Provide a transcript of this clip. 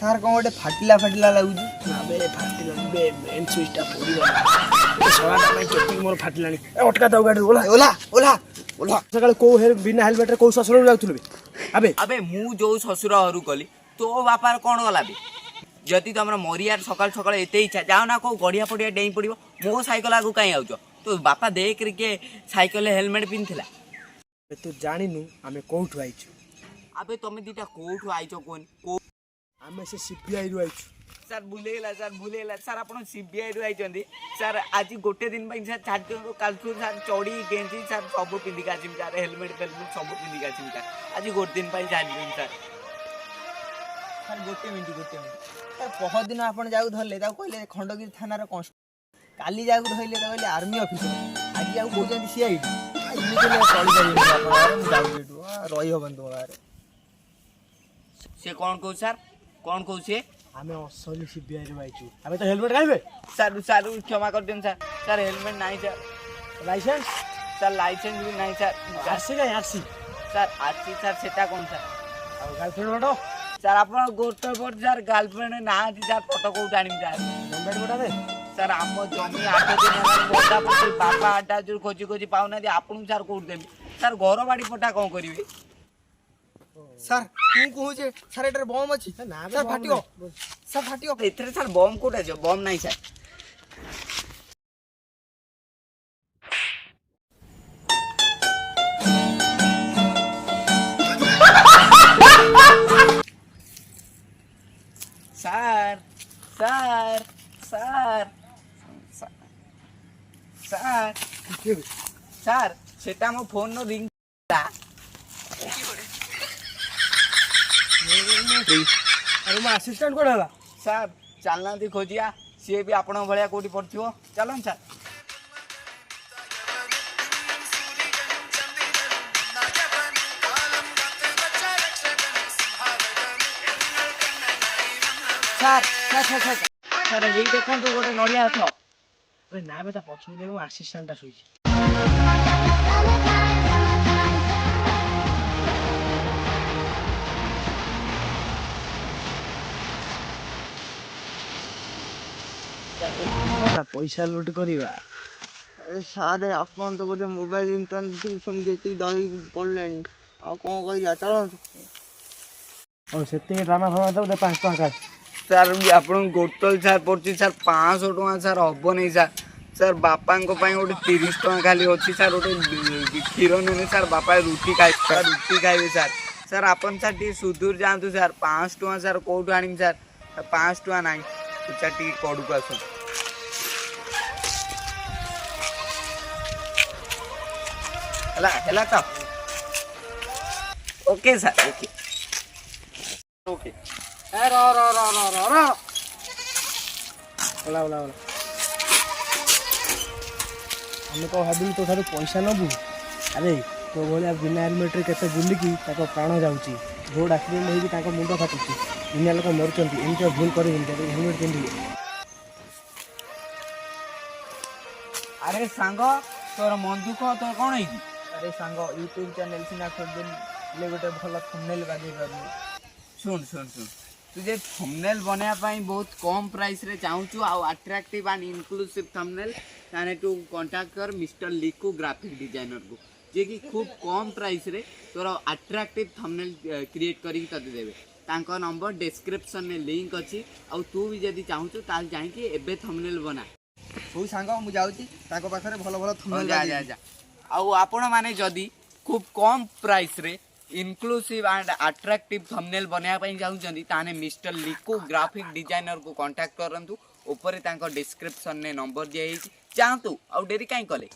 सार कौन गोटे फाटिला फाटिला लगुच फाटिला मेन स्विचटा पड़ी सलाटा में केटिंग मोर फाटिलानी अटका दो गाड़ी ओला ओला ओला ओला सकाळ को बिना हेलमेट रे को ससुर जाउथुल अबे अबे मु जो ससुर हरु कली तो बापार कोन गला बे जति तमरा मरियार सकाळ सकाळ एते इच्छा जाओ ना को गड़िया पड़िया डेई पड़िबो मो साइकिल आगु काई आउचो तो बापा देख के साइकिल हेलमेट पिनथिला तू जानिनु आमे कोठु आइछु अबे तमे दीटा कोठु आइचो कोन को आमे से सीबीआई रु आइछु सर भूलेला सर आपण सीबीआई रु आइचंदी सर आज गोटे दिन पई सर छाड़ कालथु सर चौड़ी गेंजी सर सब पिंदी काचिम सर हेलमेट सब पिंदी काचिम सर आज गोटे दिन पई छाड़ दिन सर सर गोटे मिनिट सर बहुत दिन आपण जाऊ धरले ताऊ कहले खंडगिरी थाना रे कांस्ट काली जाऊ धइले तो कहले आर्मी ऑफिसर आज जाऊ कहजंदी सीआईडी इने के चली जाई आपण जाऊ बेटू रही होबन तो गारे से कौन कहू सर कौन कहू से आमे असली सीबीआई रे आइछु आमे तो हेलमेट गाइबे सर सर क्षमा कर देन सर सर हेलमेट नहीं सर लाइसेंस सर लाइसेंस भी नहीं सर आरसी का आरसी सर आरसी सर सेटा कौन सर और गर्लफ्रेंड फोटो सर आपण गोटे पर सर गर्लफ्रेंड ना सर फोटो को टाणी सर नंबर फोटो दे सर आम जमी 8 दिन बड़ा पड़ी बापा आटा जो खोजी खोजी पाउना आपन सर कोड देबी सर घर बाड़ी पटा कौन करिवे सर तू कहू जे सर एटर बम अछि ना सर फाटियो सर फाटियो एथरे सर बम कोटा जो बम नहीं sir sir sir sir sir sir सेटा मो फोन नो रिंग अरे मैं असिस्टेंट कोड हला सर चलना दी खोजिया सी भी आपण भलिया कोठी पड़थियो चलन sir sir sir sir sir sir ये देखो तो गोटे नड़िया हाथ अरे ना बेटा पछु दे मैं असिस्टेंट टा सोई पैसा लूट करिवा सारे आपन तो गोटे मोबाइल इंटरनेट फोन देती दही पड़लेनी आ कोन कहिया चलो और सेते ड्रामा फमा तो 5 टका सर आपण गोटल सर पड़ची सर 500 टका सर हबो नहीं सर ସାର୍ ବାପାଙ୍କ ପାଇଁ ଗୋଟେ 30 ଟଙ୍କା ଖାଲି ଅଛି ସାର୍, ଗୋଟେ କ୍ଷୀର ନେବେ ସାର୍, ବାପା ରୁଟି ଖାଇବେ ସାର୍, ରୁଟି ଖାଇବେ ସାର୍। ସାର୍ ଆପଣ ସାର୍ ଟିକେ ସୁଧୁରି ଯାଆନ୍ତୁ ସାର୍, 500 ଟଙ୍କା ସାର୍ କୋଉଠୁ ଆଣିବି ସାର୍, 500 ଟଙ୍କା ନାହିଁ ସାର୍, ଟିକେ କଡ଼କୁ ଆସନ୍ତୁ। ହେଲା ତ ଓକେ ସାର୍ ଓକେ ଓକେ ଏ ର ର ର ର ର ର ଓଲା ଓଲା ଓଲା ଆମେ କଣ ଭାବିଲୁ ତୋ ଠାରୁ ପଇସା ନେବୁ? ଆରେ ତୋ ଭଳିଆ ବିନା ହେଲମେଟ୍ରେ କେତେ ବୁଲିକି ତାଙ୍କ ପ୍ରାଣ ଯାଉଛି, ରୋଡ଼ ଆକ୍ସିଡେଣ୍ଟ ହେଇକି ତାଙ୍କ ମୁଣ୍ଡ ଫାଟୁଛି, ଦୁନିଆ ଲୋକ ମରୁଛନ୍ତି, ଏମିତି ଭୁଲ କରିବେନି, ହେଲମେଟ୍ ପିନ୍ଧିବେ। ଆରେ ସାଙ୍ଗ ତୋର ମନ ଦୁଃଖ, ତୋର କ'ଣ ହେଇଛି? ଆରେ ସାଙ୍ଗ ୟୁଟ୍ୟୁବ ଚ୍ୟାନେଲ ସିନା ଖୋଲିଦେଲେ ଗୋଟେ ଭଲ ଥମ୍ବନେଲ ବାଗେଇ ପାରୁନି। ଶୁଣ ତୁ ଯେ ଥମ୍ବନେଲ ବନେଇବା ପାଇଁ ବହୁତ କମ୍ ପ୍ରାଇସ୍ରେ ଚାହୁଁଛୁ ଆଉ ଆଟ୍ରାକ୍ଟିଭ୍ ଆଣ୍ଡ ଇନକ୍ଲୁସିଭ୍ ଥମ୍ବନେଲ, ତାହେଲେ ତୁ କଣ୍ଟାକ୍ଟ କର ମିଷ୍ଟର ଲିକୁ ଗ୍ରାଫିକ୍ ଡିଜାଇନରକୁ, ଯିଏକି ଖୁବ୍ କମ୍ ପ୍ରାଇସ୍ରେ ତୋର ଆଟ୍ରାକ୍ଟିଭ୍ ଥମ୍ବନେଲ କ୍ରିଏଟ୍ କରିକି ତତେ ଦେବେ। ତାଙ୍କ ନମ୍ବର ଡେସ୍କ୍ରିପ୍ସନରେ ଲିଙ୍କ୍ ଅଛି, ଆଉ ତୁ ବି ଯଦି ଚାହୁଁଛୁ ତାହେଲେ ଯାଇକି ଏବେ ଥମ୍ବନେଲ ବନା। ହଉ ସାଙ୍ଗ ମୁଁ ଯାଉଛି ତାଙ୍କ ପାଖରେ ଭଲ ଭଲ ଥମ୍ବନେଲ ଯା ବାଗେଇବି। ଆଉ ଆପଣମାନେ ଯଦି ଖୁବ୍ କମ୍ ପ୍ରାଇସ୍ରେ ଇନକ୍ଲୁସିଭ୍ ଆଣ୍ଡ ଆଟ୍ରାକ୍ଟିଭ୍ ଥମ୍ବନେଲ ବନେଇବା ପାଇଁ ଚାହୁଁଛନ୍ତି ତାହେଲେ ମିଷ୍ଟର ଲିକୁ ଗ୍ରାଫିକ୍ ଡିଜାଇନରକୁ କଣ୍ଟାକ୍ଟ କରନ୍ତୁ। ଉପରେ ତାଙ୍କ ଡିସ୍କ୍ରିପ୍ସନରେ ନମ୍ବର ଦିଆଯାଇଛି, ଯାଆନ୍ତୁ ଆଉ ଡେରି କାହିଁ କଲେ।